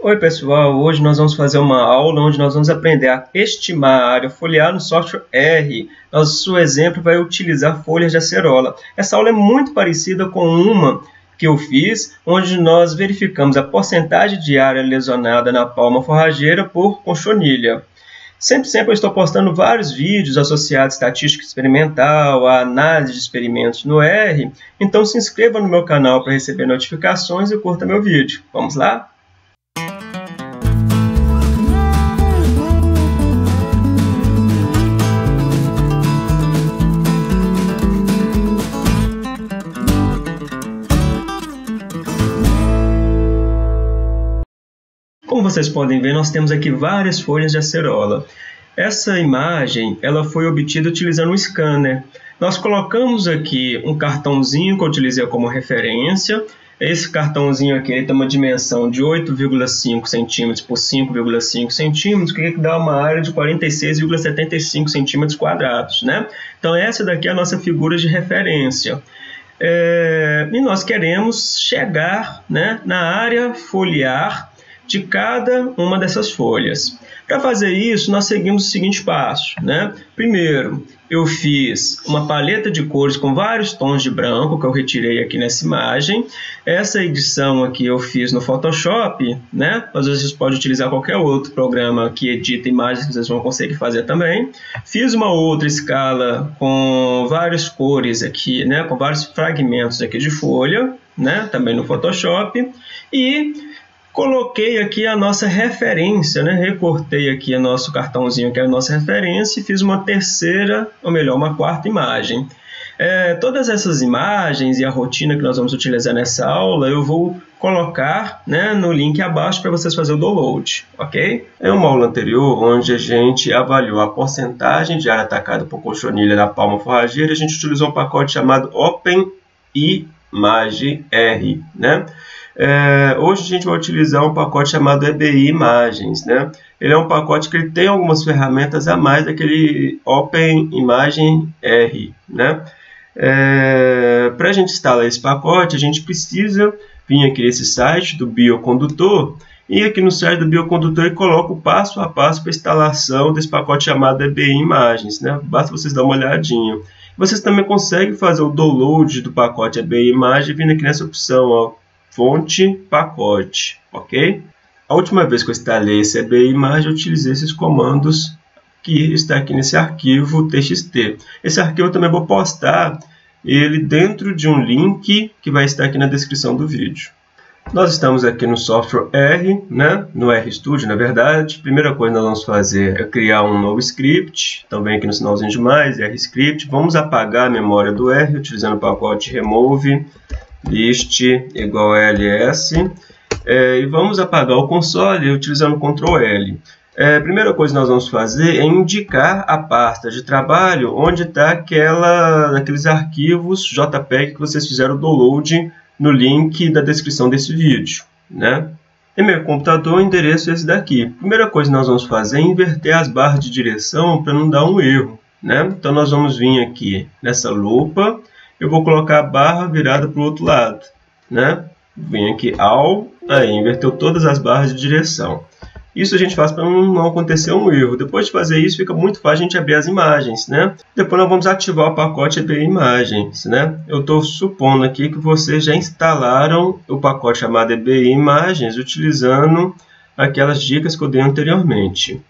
Oi pessoal, hoje nós vamos fazer uma aula onde nós vamos aprender a estimar a área foliar no software R. Nosso exemplo vai utilizar folhas de acerola. Essa aula é muito parecida com uma que eu fiz, onde nós verificamos a porcentagem de área lesionada na palma forrageira por conchonilha. Sempre eu estou postando vários vídeos associados à estatística experimental, à análise de experimentos no R, então se inscreva no meu canal para receber notificações e curta meu vídeo. Vamos lá? Como vocês podem ver, nós temos aqui várias folhas de acerola. Essa imagem ela foi obtida utilizando um scanner. Nós colocamos aqui um cartãozinho que eu utilizei como referência. Esse cartãozinho aqui ele tem uma dimensão de 8,5 centímetros por 5,5 centímetros, que dá uma área de 46,75 centímetros quadrados, né? Então essa daqui é a nossa figura de referência. E nós queremos chegar, né, na área foliar de cada uma dessas folhas. Para fazer isso, nós seguimos o seguinte passo, né? Primeiro, eu fiz uma paleta de cores com vários tons de branco, que eu retirei aqui nessa imagem. Essa edição aqui eu fiz no Photoshop, né? Às vezes vocês podem utilizar qualquer outro programa que edita imagens, que vocês vão conseguir fazer também. Fiz uma outra escala com várias cores aqui, né? Com vários fragmentos aqui de folha, né? Também no Photoshop. E coloquei aqui a nossa referência, né? Recortei aqui o nosso cartãozinho que é a nossa referência e fiz uma terceira, ou melhor, uma quarta imagem. Todas essas imagens e a rotina que nós vamos utilizar nessa aula eu vou colocar, né, no link abaixo para vocês fazerem o download, ok? Em uma aula anterior, onde a gente avaliou a porcentagem de área atacada por conchonilha na palma forrageira, a gente utilizou um pacote chamado OpenImage R, né? Hoje a gente vai utilizar um pacote chamado EBI Imagens, né? Ele é um pacote que ele tem algumas ferramentas a mais daquele OpenImage R, né? Para a gente instalar esse pacote, a gente precisa vir aqui nesse site do Biocondutor e aqui no site do Biocondutor ele coloca o passo a passo para a instalação desse pacote chamado EBI Imagens, né? Basta vocês dar uma olhadinha. Vocês também conseguem fazer o download do pacote EBI Imagem vindo aqui nessa opção, ó, fonte, pacote, ok? A última vez que eu instalei esse EBI Imagem, eu utilizei esses comandos que está aqui nesse arquivo TXT. Esse arquivo eu também vou postar ele dentro de um link que vai estar aqui na descrição do vídeo. Nós estamos aqui no software R, né? No RStudio, na verdade. Primeira coisa que nós vamos fazer é criar um novo script. Então, vem aqui no sinalzinho de mais, RScript. Vamos apagar a memória do R utilizando o pacote remove list igual a ls e vamos apagar o console utilizando o Ctrl L. A primeira coisa que nós vamos fazer é indicar a pasta de trabalho onde está aqueles arquivos JPEG que vocês fizeram o download no link da descrição desse vídeo, né? Em meu computador o endereço é esse daqui. Primeira coisa que nós vamos fazer é inverter as barras de direção para não dar um erro, né? Então nós vamos vir aqui nessa lupa. Eu vou colocar a barra virada para o outro lado, né? Vem aqui aí inverteu todas as barras de direção. Isso a gente faz para não acontecer um erro. Depois de fazer isso, fica muito fácil a gente abrir as imagens, né? Depois nós vamos ativar o pacote EBI Imagens, né? Eu estou supondo aqui que vocês já instalaram o pacote chamado EBI Imagens utilizando aquelas dicas que eu dei anteriormente.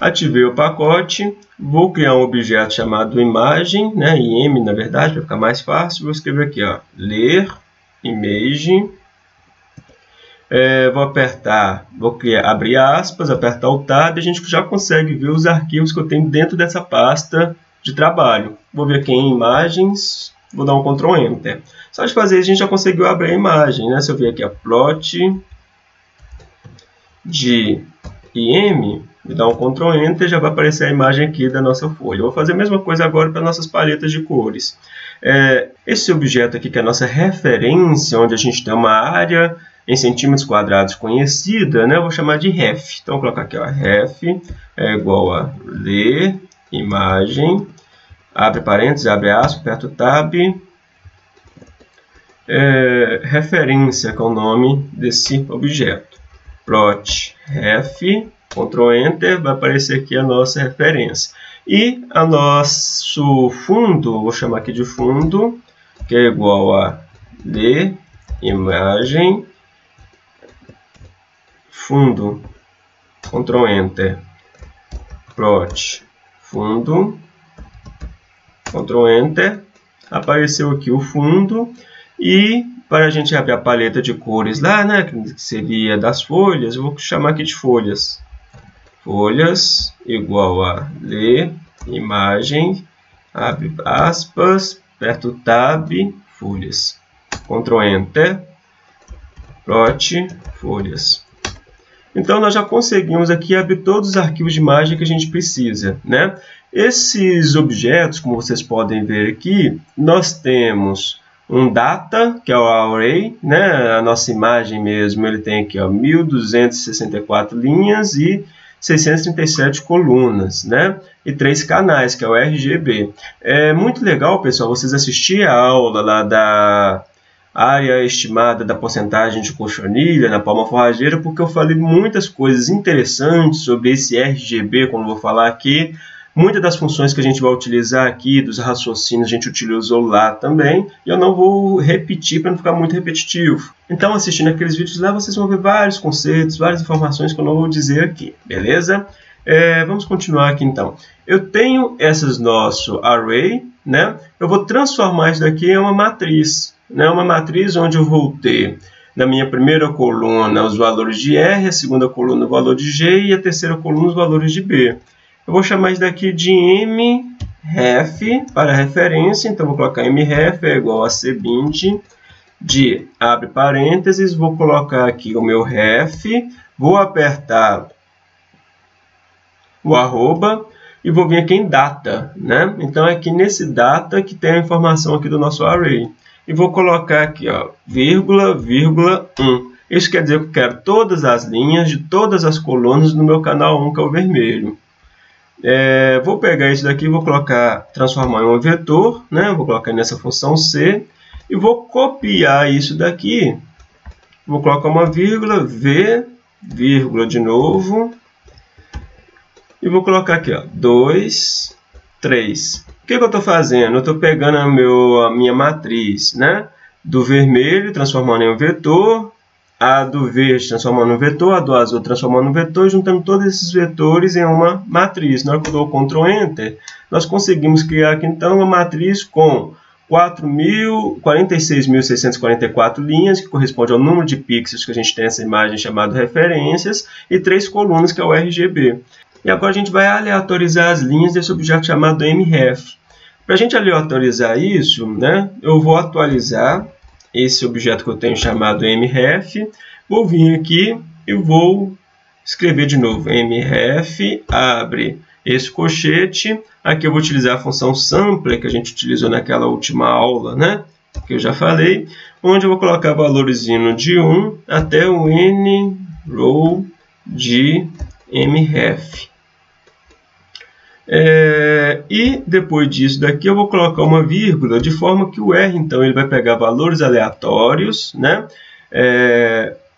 Ativei o pacote, vou criar um objeto chamado imagem, né, IM na verdade, para ficar mais fácil. Vou escrever aqui, ó, ler image. Vou abrir aspas, apertar o tab, a gente já consegue ver os arquivos que eu tenho dentro dessa pasta de trabalho. Vou vir aqui em imagens, vou dar um Ctrl Enter. Só de fazer isso a gente já conseguiu abrir a imagem, né? Se eu vir aqui a plot de IM, e dar um Ctrl Enter, já vai aparecer a imagem aqui da nossa folha. Eu vou fazer a mesma coisa agora para nossas paletas de cores. Esse objeto aqui, que é a nossa referência, onde a gente tem uma área em centímetros quadrados conhecida, né? Eu vou chamar de ref. Então, vou colocar aqui, ó, ref é igual a ler imagem, abre parênteses, abre aspas, aperta o tab, referência, que é o nome desse objeto. Plot ref, Ctrl Enter, vai aparecer aqui a nossa referência. E a nosso fundo, vou chamar aqui de fundo, que é igual a ler imagem fundo, Ctrl Enter, plot fundo, Ctrl Enter, apareceu aqui o fundo. E para a gente abrir a paleta de cores lá, né, que seria das folhas, eu vou chamar aqui de folhas. Folhas igual a ler imagem, abre aspas, aperta o tab, folhas. Ctrl Enter, plot folhas. Então nós já conseguimos aqui abrir todos os arquivos de imagem que a gente precisa, né? Esses objetos, como vocês podem ver aqui, nós temos um data, que é o array, né? A nossa imagem mesmo, ele tem aqui, ó, 1264 linhas e 637 colunas, né? E 3 canais, que é o RGB. É muito legal, pessoal, vocês assistirem a aula lá da área estimada da porcentagem de cochonilha na palma forrageira, porque eu falei muitas coisas interessantes sobre esse RGB, como eu vou falar aqui. Muitas das funções que a gente vai utilizar aqui, dos raciocínios, a gente utilizou lá também. E eu não vou repetir para não ficar muito repetitivo. Então, assistindo aqueles vídeos lá, vocês vão ver vários conceitos, várias informações que eu não vou dizer aqui. Beleza? Vamos continuar aqui, então. Eu tenho essas nosso array, né? Eu vou transformar isso daqui em uma matriz. Né? Uma matriz onde eu vou ter, na minha primeira coluna, os valores de R, a segunda coluna, o valor de G, e a terceira coluna, os valores de B. Eu vou chamar isso daqui de mref para referência, então vou colocar mref é igual a c20 de, abre parênteses, vou colocar aqui o meu ref, vou apertar o arroba e vou vir aqui em data, né? Então é aqui nesse data que tem a informação aqui do nosso array. E vou colocar aqui, ó, vírgula, vírgula, 1. Isso quer dizer que eu quero todas as linhas de todas as colunas no meu canal 1, que é o vermelho. Vou pegar isso daqui e vou colocar, transformar em um vetor, né? Vou colocar nessa função C e vou copiar isso daqui. Vou colocar uma vírgula, V, vírgula de novo. E vou colocar aqui, ó, 2, 3. O que eu estou fazendo? Eu estou pegando a minha matriz, né? Do vermelho, transformando em um vetor. A do verde transformando em um vetor, a do azul transformando em um vetor, juntando todos esses vetores em uma matriz. Na hora que eu dou o Ctrl Enter, nós conseguimos criar aqui então uma matriz com 46.644 linhas, que corresponde ao número de pixels que a gente tem nessa imagem chamada referências, e 3 colunas, que é o RGB. E agora a gente vai aleatorizar as linhas desse objeto chamado mref. Para a gente aleatorizar isso, né, eu vou atualizar esse objeto que eu tenho chamado mref, vou vir aqui e vou escrever de novo mref, abre esse colchete, aqui eu vou utilizar a função sampler que a gente utilizou naquela última aula, né, que eu já falei, onde eu vou colocar valores indo de 1 até o nrow de mref. E depois disso daqui eu vou colocar uma vírgula, de forma que o R, então, ele vai pegar valores aleatórios, né?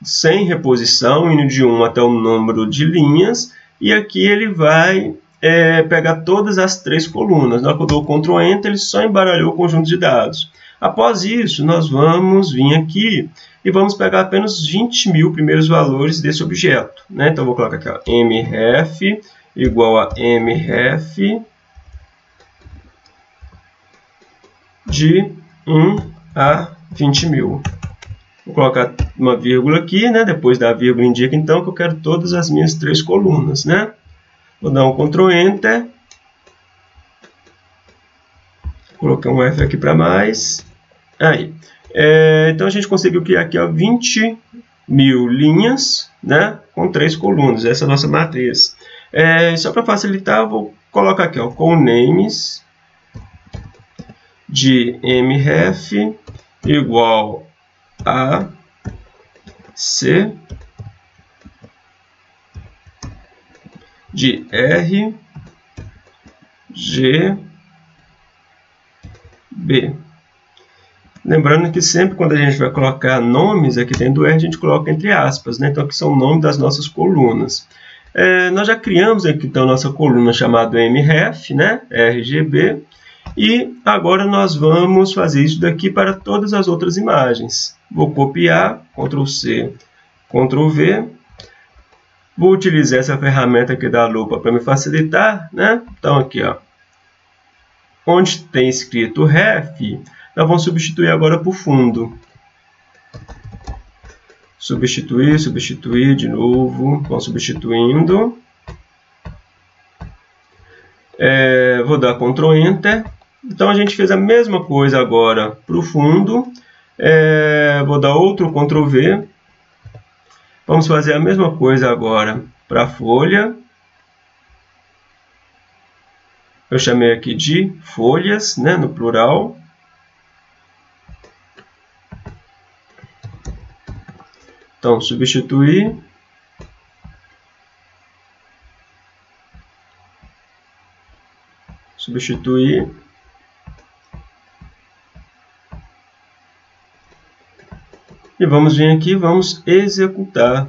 Sem reposição, indo de 1 até o número de linhas, e aqui ele vai pegar todas as 3 colunas. Na hora que eu dou o Ctrl Enter, ele só embaralhou o conjunto de dados. Após isso, nós vamos vir aqui e vamos pegar apenas 20.000 primeiros valores desse objeto, né? Então, eu vou colocar aqui, ó, mref igual a mref de 1 a 20.000. Vou colocar uma vírgula aqui, né? Depois da vírgula indica então que eu quero todas as minhas 3 colunas, né? Vou dar um Ctrl Enter. Coloquei um F aqui para mais. Aí. Então a gente conseguiu criar aqui, ó, 20.000 linhas, né? Com 3 colunas. Essa é a nossa matriz. Só para facilitar, eu vou colocar aqui, ó, com names de mref igual a c de r g b. Lembrando que sempre quando a gente vai colocar nomes aqui dentro do R, a gente coloca entre aspas, né? Então aqui são o nome das nossas colunas. Nós já criamos aqui então nossa coluna chamada mref, né? RGB, e agora nós vamos fazer isso daqui para todas as outras imagens. Vou copiar, Ctrl C, Ctrl V. Vou utilizar essa ferramenta aqui da lupa para me facilitar, né? Então aqui, ó, onde tem escrito ref, nós vamos substituir agora por fundo. Substituir, substituir de novo, vamos substituindo. Vou dar Ctrl Enter. Então a gente fez a mesma coisa agora para o fundo. Vou dar outro Ctrl V. Vamos fazer a mesma coisa agora para a folha. Eu chamei aqui de folhas, né, no plural. Então, substituir. Substituir. E vamos vir aqui, vamos executar.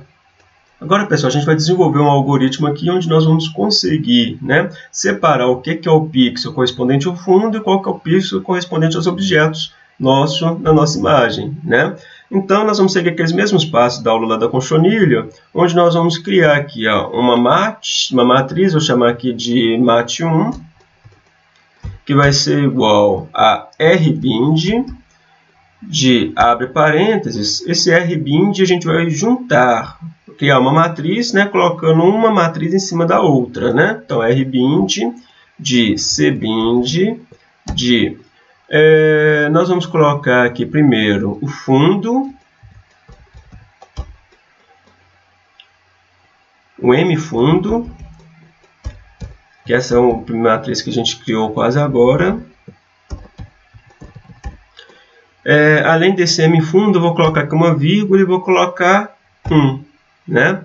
Agora, pessoal, a gente vai desenvolver um algoritmo aqui onde nós vamos conseguir, né, separar o que é o pixel correspondente ao fundo e qual que é o pixel correspondente aos objetos na nossa imagem, né? Então, nós vamos seguir aqueles mesmos passos da aula lá da conchonilha, onde nós vamos criar aqui, ó, uma matriz, vou chamar aqui de mat1, que vai ser igual a rbind, de abre parênteses. Esse rbind a gente vai juntar, criar uma matriz, né, colocando uma matriz em cima da outra, né? Então, rbind de cbind de... nós vamos colocar aqui primeiro o fundo, o mfundo, que essa é a matriz que a gente criou quase agora. Além desse mfundo, eu vou colocar aqui uma vírgula e vou colocar 1, né?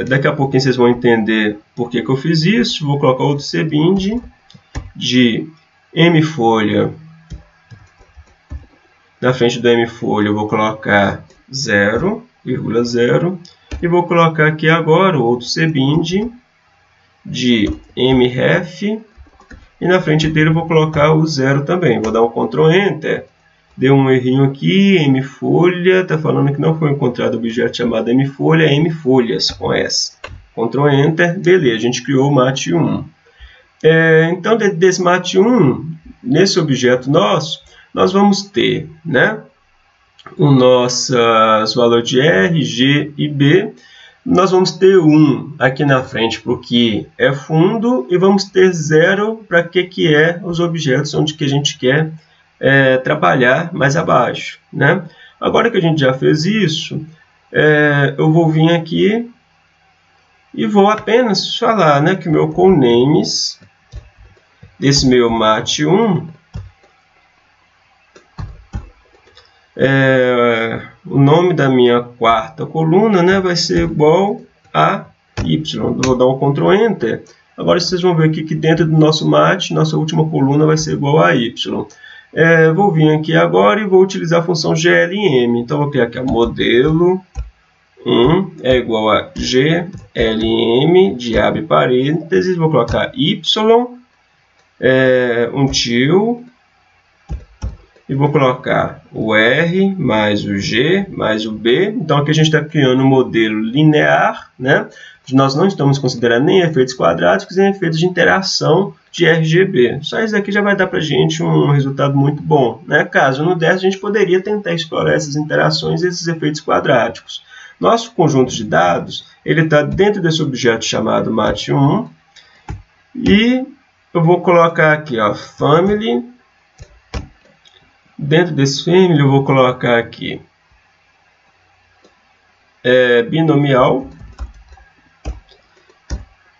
Daqui a pouquinho vocês vão entender por que eu fiz isso. Vou colocar outro cbind de mfolha. Na frente do mfolha eu vou colocar 0,0 e vou colocar aqui agora o outro cbind de mref e na frente dele eu vou colocar o 0 também. Vou dar um Ctrl Enter. Deu um errinho aqui, mfolha, está falando que não foi encontrado objeto chamado mfolha, é mfolhas com S. Ctrl Enter, beleza, a gente criou o mat1. Então, desse mat1, nesse objeto nosso, nós vamos ter, né, o nosso valor de R, G e B. Nós vamos ter 1 aqui na frente para o que é fundo e vamos ter 0 para que é os objetos onde que a gente quer trabalhar mais abaixo, né? Agora que a gente já fez isso, eu vou vir aqui e vou apenas falar, né, que o meu conames desse meu mat1 o nome da minha quarta coluna, né, vai ser igual a y. Vou dar um Ctrl Enter. Agora vocês vão ver aqui que dentro do nosso mat, nossa última coluna vai ser igual a y. Vou vir aqui agora e vou utilizar a função glm. Então vou criar aqui o modelo 1 é igual a glm de abre parênteses. Vou colocar y, um tio. E vou colocar o R mais o G mais o B. Então aqui a gente está criando um modelo linear, né? Nós não estamos considerando nem efeitos quadráticos nem efeitos de interação de RGB. Só isso aqui já vai dar para a gente um resultado muito bom, né? Caso não desse, a gente poderia tentar explorar essas interações e esses efeitos quadráticos. Nosso conjunto de dados ele está dentro desse objeto chamado mat1. E eu vou colocar aqui, ó, family. Dentro desse family eu vou colocar aqui binomial.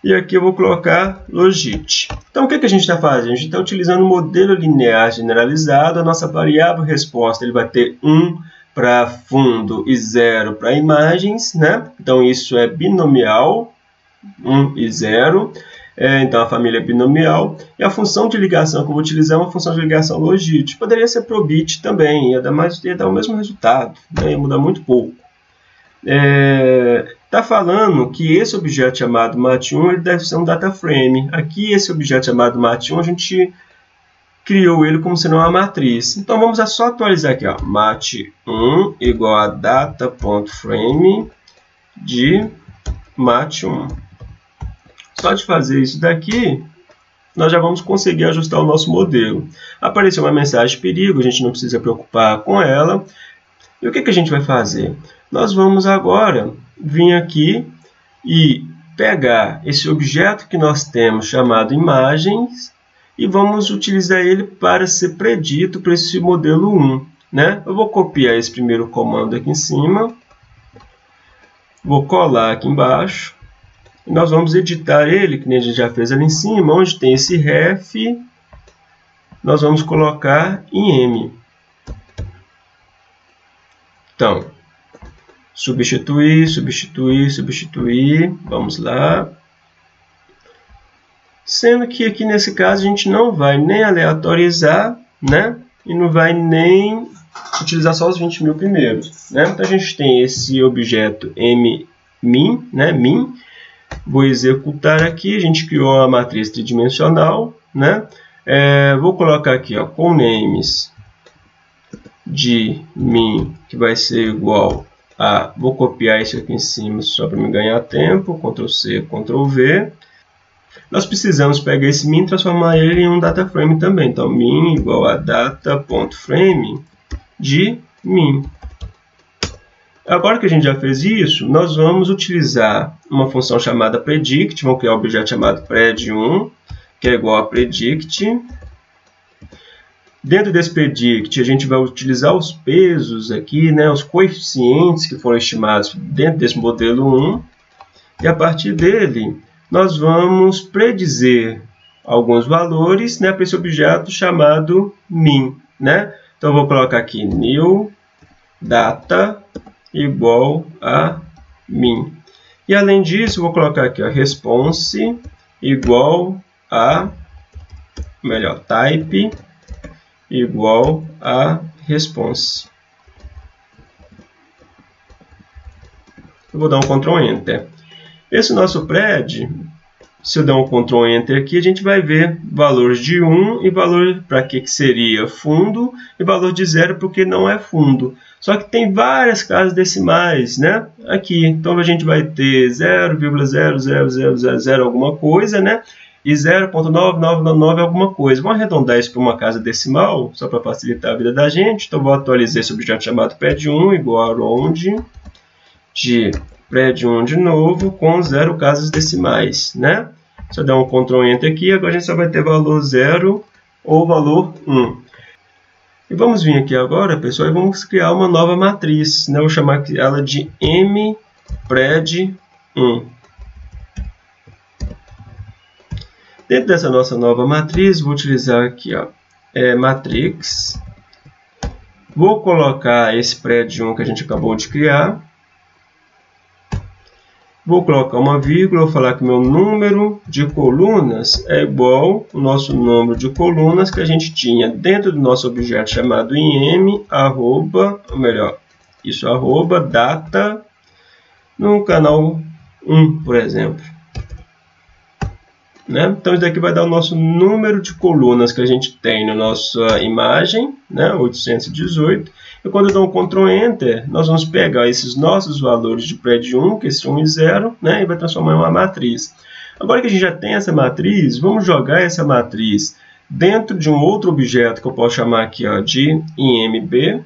E aqui eu vou colocar logit. Então o que a gente está fazendo? A gente está utilizando o modelo linear generalizado. A nossa variável resposta ele vai ter 1 para fundo e 0 para imagens, né? Então isso é binomial, 1 e 0. Então, a família é binomial. E a função de ligação que eu vou utilizar é uma função de ligação logit. Poderia ser probit também, ia dar o mesmo resultado, né? Ia mudar muito pouco. Está falando que esse objeto chamado mat1 ele deve ser um data frame. Aqui, esse objeto chamado mat1, a gente criou ele como sendo uma matriz. Então, vamos só atualizar aqui, ó, mat1 igual a data.frame de mat1. Só de fazer isso daqui, nós já vamos conseguir ajustar o nosso modelo. Apareceu uma mensagem de perigo, a gente não precisa preocupar com ela. E o que a gente vai fazer? Nós vamos agora vir aqui e pegar esse objeto que nós temos chamado imagens e vamos utilizar ele para ser predito para esse modelo 1. Né? Eu vou copiar esse primeiro comando aqui em cima, vou colar aqui embaixo e nós vamos editar ele, que nem a gente já fez ali em cima, onde tem esse ref, nós vamos colocar em M. Então, substituir, substituir, substituir, vamos lá. Sendo que aqui nesse caso a gente não vai nem aleatorizar, né? E não vai nem utilizar só os 20.000 primeiros, né? Então a gente tem esse objeto min, né? Min. Vou executar aqui, a gente criou uma matriz tridimensional, né? Vou colocar aqui, ó, com names de min, que vai ser igual a... Vou copiar isso aqui em cima só para me ganhar tempo, Ctrl C, Ctrl V. Nós precisamos pegar esse min e transformar ele em um data frame também. Então, min igual a data.frame de min. Agora que a gente já fez isso, nós vamos utilizar uma função chamada predict. Vamos criar um objeto chamado pred1, que é igual a predict. Dentro desse predict, a gente vai utilizar os pesos aqui, né, os coeficientes que foram estimados dentro desse modelo 1. E a partir dele, nós vamos predizer alguns valores, né, para esse objeto chamado min. Né? Então, eu vou colocar aqui new data igual a min. E além disso, vou colocar aqui ó, response igual a, type igual a response. Eu vou dar um Ctrl Enter. Esse nosso pred, se eu der um Ctrl Enter aqui, a gente vai ver valores de 1 e valor para que seria fundo e valor de 0 porque não é fundo. Só que tem várias casas decimais, né? Aqui, então a gente vai ter 0,00000 alguma coisa, né? E 0.9999 alguma coisa. Vamos arredondar isso para uma casa decimal, só para facilitar a vida da gente. Então vou atualizar esse objeto chamado pred1 igual a round de pred1 de novo com 0 casas decimais, né? Se eu der um Ctrl Enter aqui, agora a gente só vai ter valor 0 ou valor 1. E vamos vir aqui agora, pessoal, e vamos criar uma nova matriz, né? Eu vou chamar ela de mpred1. Dentro dessa nossa nova matriz, vou utilizar aqui, ó, matrix. Vou colocar esse pred1 que a gente acabou de criar. Vou colocar uma vírgula, vou falar que meu número de colunas é igual ao nosso número de colunas que a gente tinha dentro do nosso objeto chamado im, arroba data, no canal 1, por exemplo. Né? Então, isso daqui vai dar o nosso número de colunas que a gente tem na nossa imagem, né? 818. E quando eu dou um Ctrl Enter, nós vamos pegar esses nossos valores de pred1, que esse 1 e 0, né? E vai transformar em uma matriz. Agora que a gente já tem essa matriz, vamos jogar essa matriz dentro de um outro objeto que eu posso chamar aqui ó, de imb,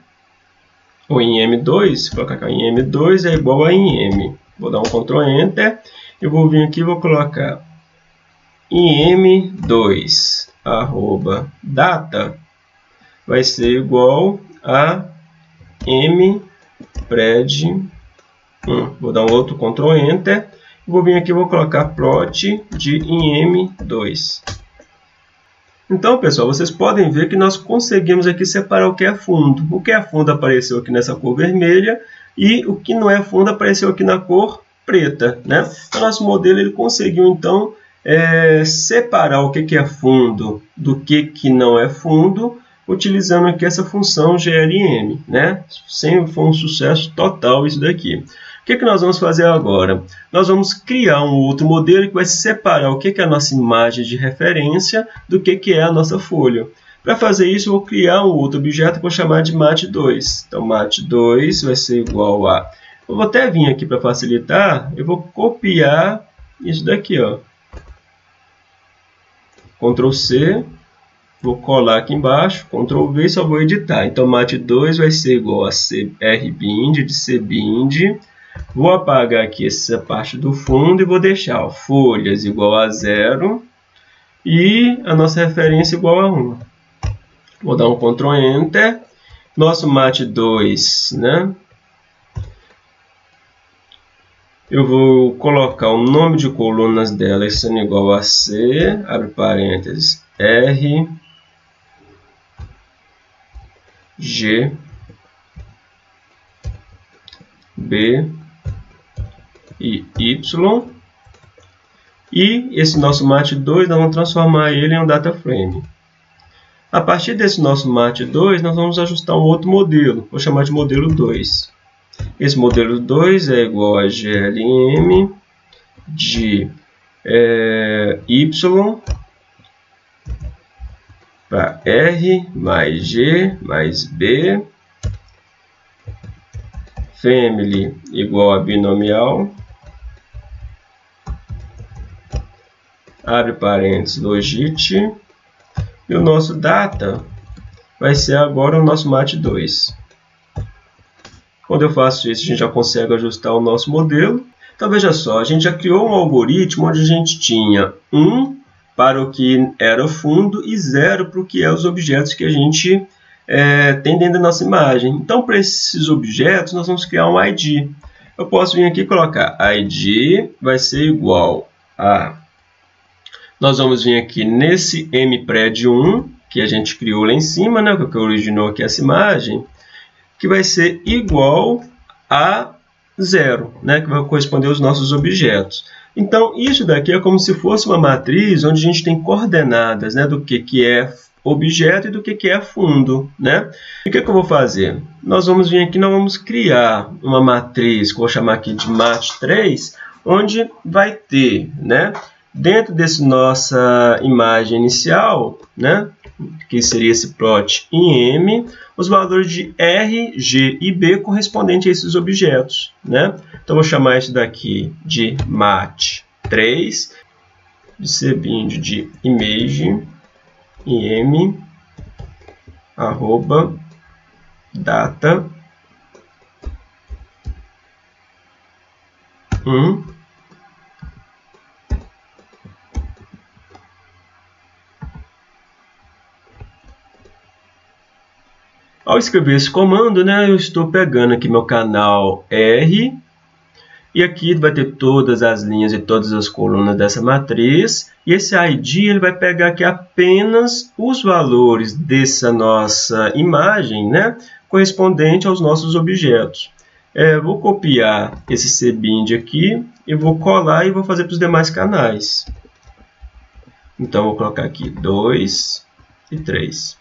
ou im2. Vou colocar aqui, im2 é igual a im. Vou dar um Ctrl Enter. Eu vou vir aqui e vou colocar im2 arroba data vai ser igual a mpred1. Vou dar um outro Ctrl Enter. Vou vir aqui e vou colocar plot de im2. Então, pessoal, vocês podem ver que nós conseguimos aqui separar o que é fundo. O que é fundo apareceu aqui nessa cor vermelha e o que não é fundo apareceu aqui na cor preta, né? Então, nosso modelo ele conseguiu, então, separar o que é fundo do que não é fundo, utilizando aqui essa função glm, né? Foi um sucesso total isso daqui. O que nós vamos fazer agora? Nós vamos criar um outro modelo que vai separar o que é a nossa imagem de referência do que é a nossa folha. Para fazer isso, eu vou criar um outro objeto que eu vou chamar de mat2. Então, mat2 vai ser igual a... Eu vou até vir aqui para facilitar, eu vou copiar isso daqui, ó. Ctrl C, vou colar aqui embaixo, Ctrl V e só vou editar. Então, mat2 vai ser igual a rbind de cbind. Vou apagar aqui essa parte do fundo e vou deixar ó, folhas igual a 0 e a nossa referência igual a 1. Vou dar um Ctrl Enter. Nosso mat2, né? Eu vou colocar o nome de colunas dela sendo igual a C, abre parênteses, R, G, B e Y. E esse nosso mat2, nós vamos transformar ele em um data frame. A partir desse nosso mat2, nós vamos ajustar um outro modelo. Vou chamar de modelo 2. Esse modelo 2 é igual a glm de Y para R mais G mais B, family igual a binomial, abre parênteses, logit, e o nosso data vai ser agora o nosso mat2. Quando eu faço isso, a gente já consegue ajustar o nosso modelo. Então, veja só, a gente já criou um algoritmo onde a gente tinha 1 para o que era o fundo e 0 para o que é os objetos que a gente tem dentro da nossa imagem. Então, para esses objetos, nós vamos criar um ID. Eu posso vir aqui e colocar ID vai ser igual a... Nós vamos vir aqui nesse mpred1, que a gente criou lá em cima, né, que originou aqui essa imagem, que vai ser igual a 0, né, que vai corresponder aos nossos objetos. Então, isso daqui é como se fosse uma matriz onde a gente tem coordenadas, né, do que é objeto e do que é fundo, né? E o que eu vou fazer? Nós vamos vir aqui, nós vamos criar uma matriz, que eu vou chamar aqui de mat3, onde vai ter, né, dentro dessa nossa imagem inicial, né, que seria esse plot em M, os valores de R, G e B correspondentes a esses objetos, né? Então, vou chamar isso daqui de mat3, de cbind de image, em M, arroba, data, 1, Ao escrever esse comando, né, eu estou pegando aqui meu canal R, e aqui vai ter todas as linhas e todas as colunas dessa matriz, e esse ID ele vai pegar aqui apenas os valores dessa nossa imagem, né, correspondente aos nossos objetos. Vou copiar esse cbind aqui, e vou colar e vou fazer para os demais canais. Então, vou colocar aqui 2 e 3.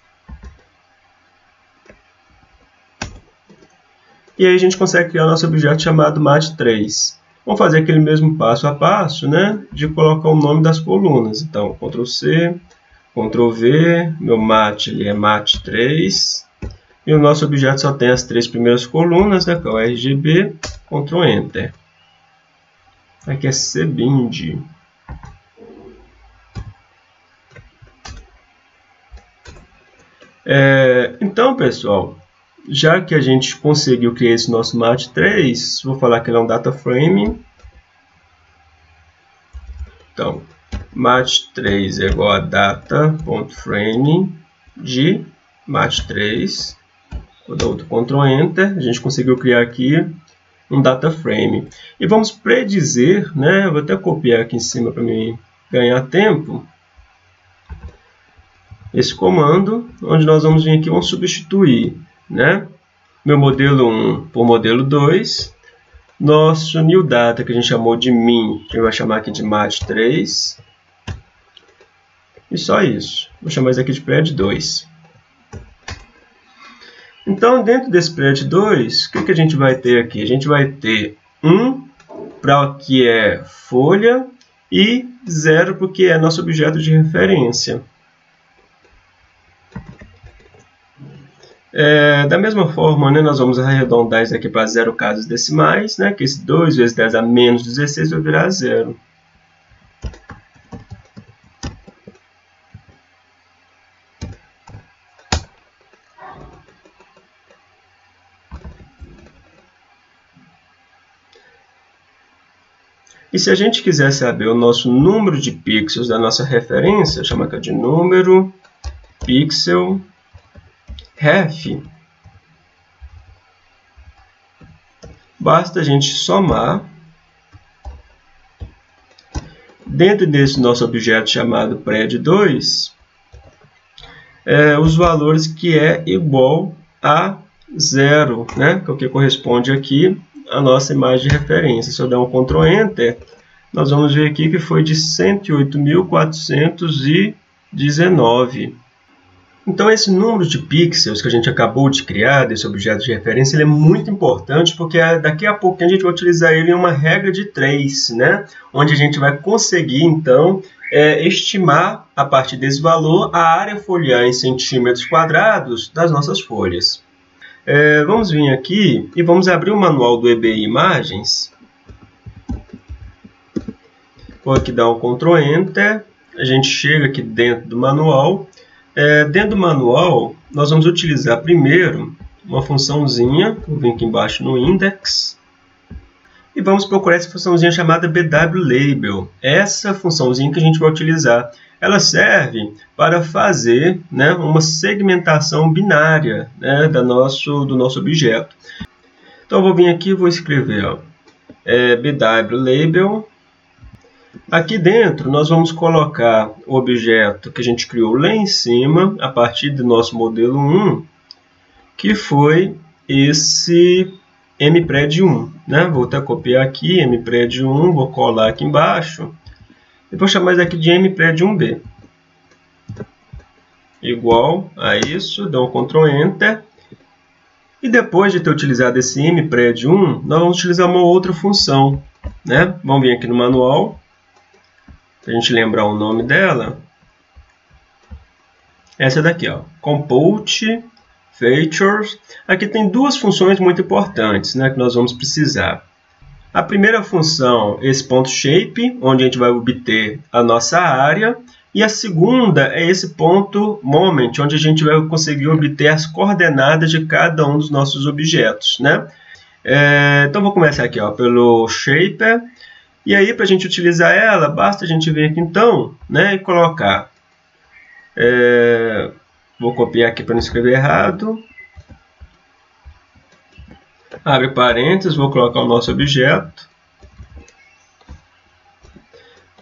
E aí a gente consegue criar o nosso objeto chamado mat3. Vamos fazer aquele mesmo passo a passo, né, de colocar o nome das colunas. Então, Ctrl C, Ctrl V, meu mat ele é mat3. E o nosso objeto só tem as 3 primeiras colunas, né, que é o RGB, Ctrl Enter. Aqui é cbind. Então, pessoal, já que a gente conseguiu criar esse nosso mat3, vou falar que ele é um data frame. Então, mat3 é igual a data.frame de mat3. Vou dar outro Ctrl Enter. A gente conseguiu criar aqui um data frame. E vamos predizer, né? Eu vou até copiar aqui em cima para mim ganhar tempo. Esse comando, onde nós vamos vir aqui, vamos substituir, né, meu modelo 1 por modelo 2. Nosso new data, que a gente chamou de min, a gente vai chamar aqui de mat3. e só isso. Vou chamar isso aqui de prédio 2. Então, dentro desse prédio 2, o que a gente vai ter aqui? A gente vai ter 1 para o que é folha e 0 para o que é nosso objeto de referência. Da mesma forma, né, nós vamos arredondar isso aqui para 0 casas decimais, né, que esse 2 vezes 10 a menos 16 vai virar 0. E se a gente quiser saber o nosso número de pixels da nossa referência, chama aqui de número pixel ref, basta a gente somar dentro desse nosso objeto chamado prédio2 os valores que é igual a 0, né? Que é o que corresponde aqui à nossa imagem de referência. Se eu der um Ctrl Enter, nós vamos ver aqui que foi de 108.419. Então, esse número de pixels que a gente acabou de criar desse objeto de referência, ele é muito importante, porque daqui a pouco a gente vai utilizar ele em uma regra de 3, né? Onde a gente vai conseguir, então, estimar, a partir desse valor, a área foliar em centímetros quadrados das nossas folhas. Vamos vir aqui e vamos abrir o manual do EBI Imagens. Vou aqui dar um Ctrl Enter, a gente chega aqui dentro do manual. Dentro do manual, nós vamos utilizar primeiro uma funçãozinha, vou vir aqui embaixo no index, e vamos procurar essa funçãozinha chamada BW-Label. Essa funçãozinha que a gente vai utilizar, ela serve para fazer, né, uma segmentação binária, né, do nosso objeto. Então, eu vou vir aqui e vou escrever BW-Label. Aqui dentro, nós vamos colocar o objeto que a gente criou lá em cima, a partir do nosso modelo 1, que foi esse mpred1. Né? Vou até copiar aqui, mpred1, vou colar aqui embaixo, e vou chamar isso aqui de mpred1b. Igual a isso, dá um Ctrl Enter. E depois de ter utilizado esse mpred1, nós vamos utilizar uma outra função. Né? Vamos vir aqui no manual, para a gente lembrar o nome dela. Essa daqui, ó, Compute Features. Aqui tem duas funções muito importantes, né, que nós vamos precisar. A primeira função, esse ponto shape, onde a gente vai obter a nossa área. E a segunda é esse ponto moment, onde a gente vai conseguir obter as coordenadas de cada um dos nossos objetos. Né? Então, vou começar aqui ó, pelo shaper. E aí, para a gente utilizar ela, basta a gente vir aqui então, né, e colocar. Vou copiar aqui para não escrever errado. Abre parênteses, vou colocar o nosso objeto.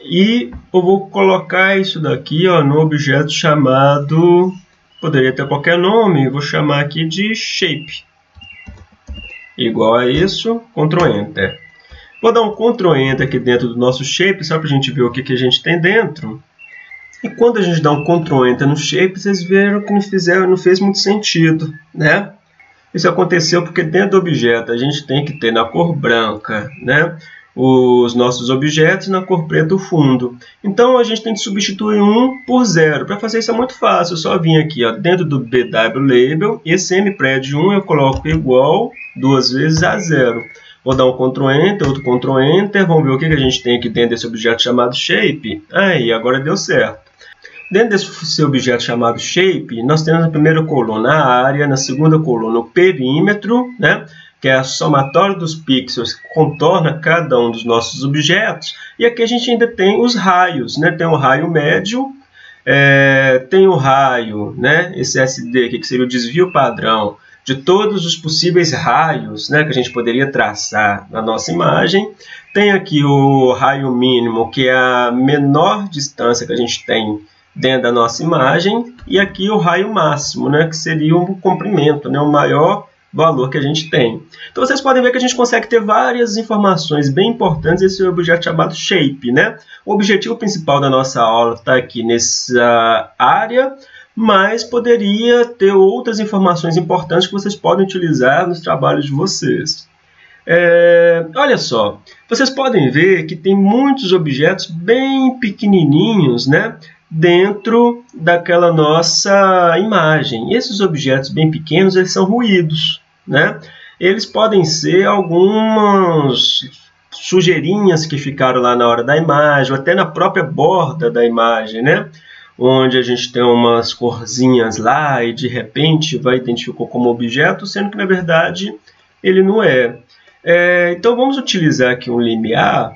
E eu vou colocar isso daqui ó, no objeto chamado, poderia ter qualquer nome, vou chamar aqui de shape. Igual a isso, Ctrl Enter. Vou dar um Ctrl Enter aqui dentro do nosso shape, só para a gente ver o que a gente tem dentro. E quando a gente dá um Ctrl Enter no shape, vocês viram que não fez muito sentido, né? Isso aconteceu porque dentro do objeto a gente tem que ter na cor branca, né, os nossos objetos, na cor preta o fundo. Então a gente tem que substituir 1 por 0. Para fazer isso é muito fácil, eu só vim aqui ó, dentro do BW-Label, esse mpred1 eu coloco igual 2 vezes a 0. Vou dar um Ctrl Enter, outro Ctrl Enter, vamos ver o que a gente tem aqui dentro desse objeto chamado Shape. Aí, agora deu certo. Dentro desse objeto chamado Shape, nós temos na primeira coluna a área, na segunda coluna o perímetro, né, que é a somatória dos pixels que contorna cada um dos nossos objetos. E aqui a gente ainda tem os raios, né, tem o raio médio, tem o raio, né, esse SD aqui, que seria o desvio padrão, de todos os possíveis raios, né, que a gente poderia traçar na nossa imagem. Tem aqui o raio mínimo, que é a menor distância que a gente tem dentro da nossa imagem. E aqui o raio máximo, né, que seria o comprimento, né, o maior valor que a gente tem. Então vocês podem ver que a gente consegue ter várias informações bem importantes nesse objeto chamado shape, né? O objetivo principal da nossa aula está aqui nessa área, mas poderia ter outras informações importantes que vocês podem utilizar nos trabalhos de vocês. Olha só, vocês podem ver que tem muitos objetos bem pequenininhos, né, dentro daquela nossa imagem. E esses objetos bem pequenos, eles são ruídos, né? Eles podem ser algumas sujeirinhas que ficaram lá na hora da imagem, ou até na própria borda da imagem, né? Onde a gente tem umas corzinhas lá e de repente vai identificar como objeto, sendo que na verdade ele não é. Então vamos utilizar aqui um limiar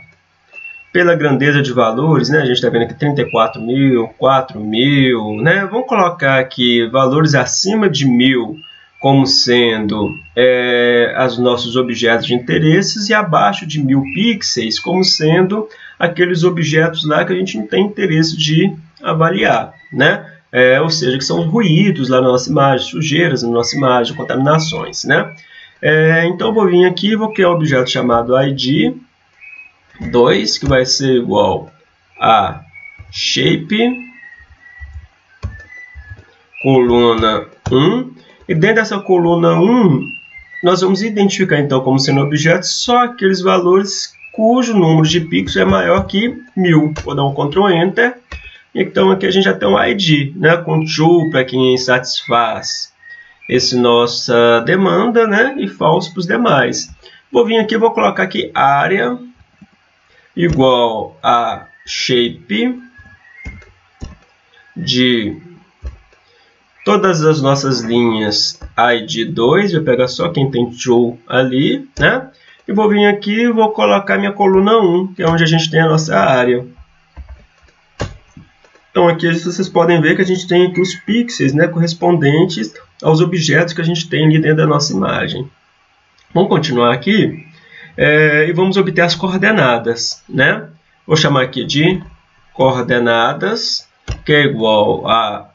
pela grandeza de valores, né? A gente está vendo aqui 34.000, 4.000, né? Vamos colocar aqui valores acima de 1.000 como sendo os nossos objetos de interesses e abaixo de 1.000 pixels como sendo aqueles objetos lá que a gente não tem interesse de avaliar, né? Ou seja, que são ruídos lá na nossa imagem, sujeiras na nossa imagem, contaminações, né? Então eu vou vir aqui e vou criar um objeto chamado ID2, que vai ser igual a shape, coluna 1, e dentro dessa coluna 1, nós vamos identificar então como sendo objeto só aqueles valores cujo número de pixels é maior que 1.000. Vou dar um Ctrl Enter, então aqui a gente já tem um ID, né? Ctrl para quem satisfaz essa nossa demanda, né? E false para os demais. Vou vir aqui e vou colocar aqui área igual a shape de todas as nossas linhas ID2, vou pegar só quem tem true ali, né? E vou vir aqui e vou colocar minha coluna 1, que é onde a gente tem a nossa área. Então aqui vocês podem ver que a gente tem aqui os pixels, né, correspondentes aos objetos que a gente tem ali dentro da nossa imagem. Vamos continuar aqui e vamos obter as coordenadas, né? Vou chamar aqui de coordenadas, que é igual a...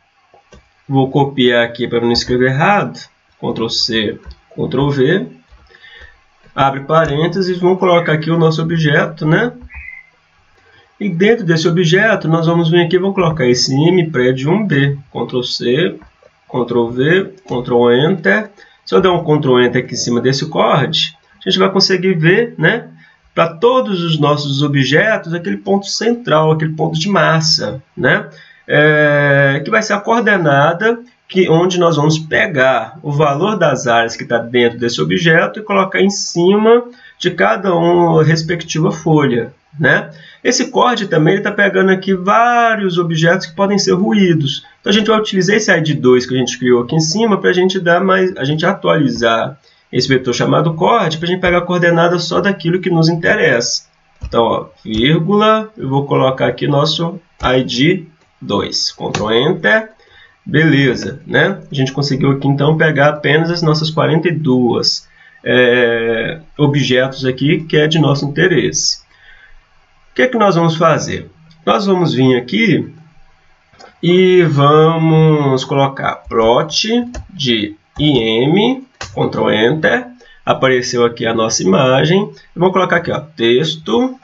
Vou copiar aqui para não escrever errado. Ctrl C, Ctrl V. Abre parênteses, vamos colocar aqui o nosso objeto, né? E dentro desse objeto, nós vamos vir aqui e vamos colocar esse impred1b. Ctrl C, Ctrl V, Ctrl Enter. Se eu der um Ctrl Enter aqui em cima desse corde, a gente vai conseguir ver, né, para todos os nossos objetos, aquele ponto central, aquele ponto de massa, né? Que vai ser a coordenada onde nós vamos pegar o valor das áreas que está dentro desse objeto e colocar em cima de cada uma respectiva folha, né? Esse corde também está pegando aqui vários objetos que podem ser ruídos. Então a gente vai utilizar esse ID2 que a gente criou aqui em cima para a gente atualizar esse vetor chamado corde, para a gente pegar a coordenada só daquilo que nos interessa. Então, ó, vírgula, eu vou colocar aqui nosso ID2. Ctrl Enter. Beleza, né? A gente conseguiu aqui então pegar apenas as nossas 42 objetos aqui que é de nosso interesse. O que é que nós vamos fazer? Nós vamos vir aqui e vamos colocar plot de IM, Ctrl Enter, apareceu aqui a nossa imagem. Vamos colocar aqui, ó, texto,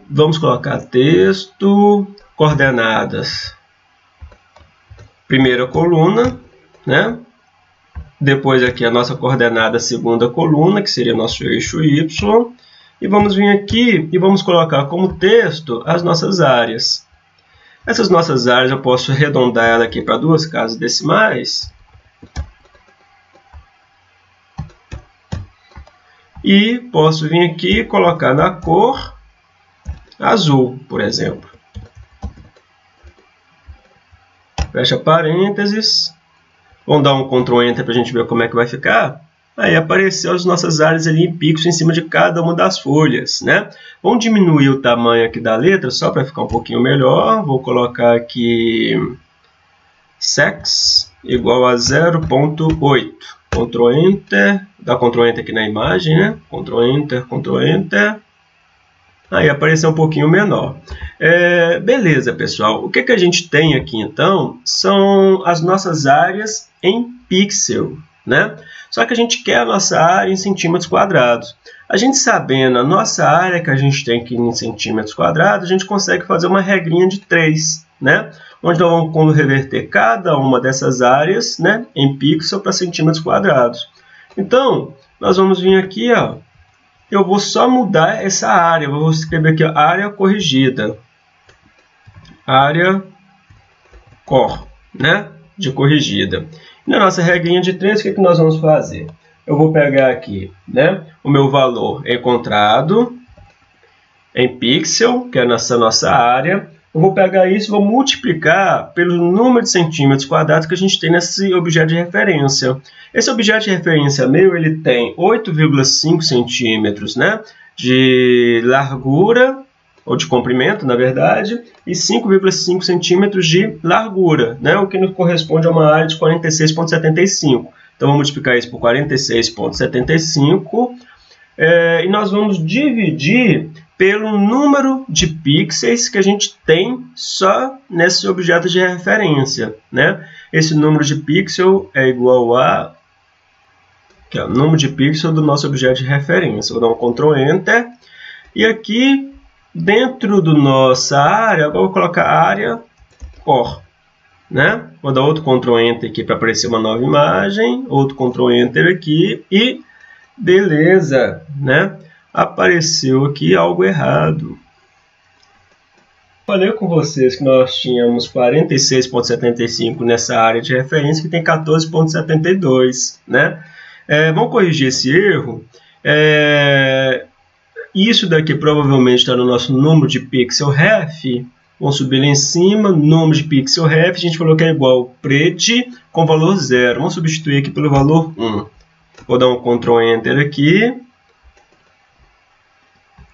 vamos colocar texto, coordenadas, primeira coluna, né? Depois aqui a nossa coordenada segunda coluna, que seria nosso eixo Y. E vamos vir aqui e vamos colocar como texto as nossas áreas. Essas nossas áreas eu posso arredondar ela aqui para 2 casas decimais. E posso vir aqui e colocar na cor azul, por exemplo. Fecha parênteses. Vamos dar um Ctrl Enter para a gente ver como é que vai ficar. Aí apareceu as nossas áreas ali em pixels em cima de cada uma das folhas, né? Vamos diminuir o tamanho aqui da letra só para ficar um pouquinho melhor. Vou colocar aqui sex igual a 0.8. Ctrl Enter. Dá Ctrl Enter aqui na imagem, né? Ctrl Enter, Ctrl Enter. Aí apareceu um pouquinho menor. Beleza, pessoal. O que a gente tem aqui, então, são as nossas áreas em pixel, né? Só que a gente quer a nossa área em centímetros quadrados. A gente sabendo a nossa área que a gente tem aqui em centímetros quadrados, a gente consegue fazer uma regrinha de 3, né? Onde nós vamos reverter cada uma dessas áreas, né, em pixel para centímetros quadrados. Então, nós vamos vir aqui, ó, eu vou só mudar essa área. Eu vou escrever aqui, ó, área corrigida. Área cor, né, de corrigida. E na nossa regrinha de 3, o que nós vamos fazer? Eu vou pegar aqui, né, o meu valor encontrado em pixel, que é essa nossa área. Eu vou pegar isso e vou multiplicar pelo número de centímetros quadrados que a gente tem nesse objeto de referência. Esse objeto de referência meu, ele tem 8,5 centímetros, né, de largura, ou de comprimento, na verdade, e 5,5 centímetros de largura, né, o que nos corresponde a uma área de 46,75. Então, vamos multiplicar isso por 46,75 e nós vamos dividir pelo número de pixels que a gente tem só nesse objeto de referência, né? Esse número de pixel é igual a que é o número de pixel do nosso objeto de referência. Vou dar um Ctrl Enter e aqui dentro da nossa área, agora eu vou colocar área cor, né? Vou dar outro Ctrl Enter aqui para aparecer uma nova imagem, outro Ctrl Enter aqui e beleza, né? Apareceu aqui algo errado. Falei com vocês que nós tínhamos 46,75 nessa área de referência que tem 14,72, né? Vamos corrigir esse erro. Isso daqui provavelmente está no nosso número de pixel ref. Vamos subir lá em cima, número de pixel ref, a gente falou que é igual pred com valor 0. Vamos substituir aqui pelo valor 1. Vou dar um Ctrl Enter aqui.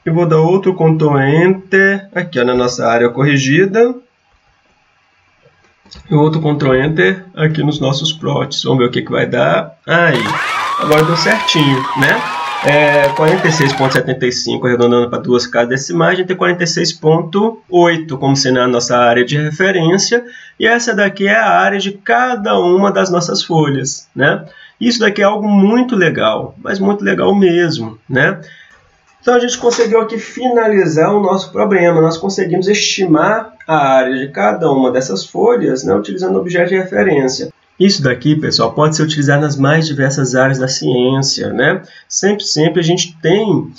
E vou dar outro Ctrl Enter aqui, ó, na nossa área corrigida. E outro Ctrl Enter aqui nos nossos plots. Vamos ver o que vai dar. Aí, agora deu certinho, né? 46,75 arredondando para duas casas decimais, a gente tem 46,8 como sendo a nossa área de referência. E essa daqui é a área de cada uma das nossas folhas, né? Isso daqui é algo muito legal, mas muito legal mesmo, né? Então, a gente conseguiu aqui finalizar o nosso problema. Nós conseguimos estimar a área de cada uma dessas folhas, né, utilizando o objeto de referência. Isso daqui, pessoal, pode ser utilizado nas mais diversas áreas da ciência, né? Sempre a gente tem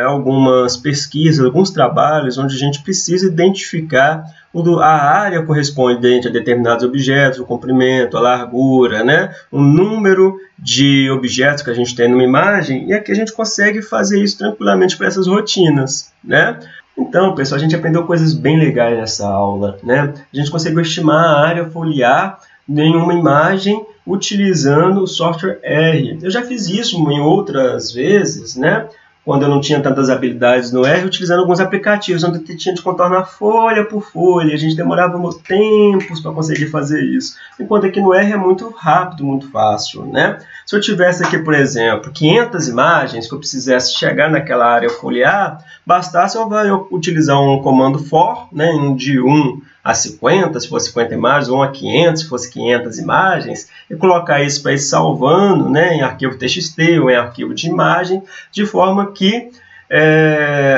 algumas pesquisas, alguns trabalhos onde a gente precisa identificar a área correspondente a determinados objetos, o comprimento, a largura, né? O número de objetos que a gente tem numa imagem, e aqui a gente consegue fazer isso tranquilamente para essas rotinas, né? Então, pessoal, a gente aprendeu coisas bem legais nessa aula, né? A gente conseguiu estimar a área foliar em uma imagem utilizando o software R. Eu já fiz isso em outras vezes, né? Quando eu não tinha tantas habilidades no R, utilizando alguns aplicativos, onde eu tinha de contornar folha por folha. A gente demorava tempos para conseguir fazer isso. Enquanto aqui no R é muito rápido, muito fácil, né? Se eu tivesse aqui, por exemplo, 500 imagens que eu precisasse chegar naquela área foliar, bastasse eu utilizar um comando for, né, de 1 a 50, se fosse 50 imagens, ou 1 a 500, se fosse 500 imagens, e colocar isso para ir salvando, né, em arquivo TXT ou em arquivo de imagem, de forma que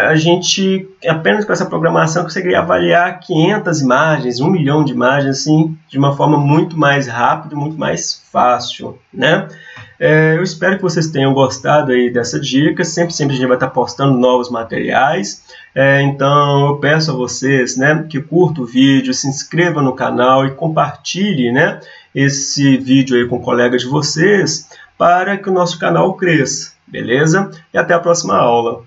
a gente, apenas com essa programação, conseguiria avaliar 500 imagens, 1 milhão de imagens, assim, de uma forma muito mais rápida, muito mais fácil, né? Eu espero que vocês tenham gostado aí dessa dica. Sempre a gente vai estar postando novos materiais. Então, eu peço a vocês, né, que curtam o vídeo, se inscrevam no canal e compartilhem, né, esse vídeo aí com colegas de vocês para que o nosso canal cresça, beleza? E até a próxima aula.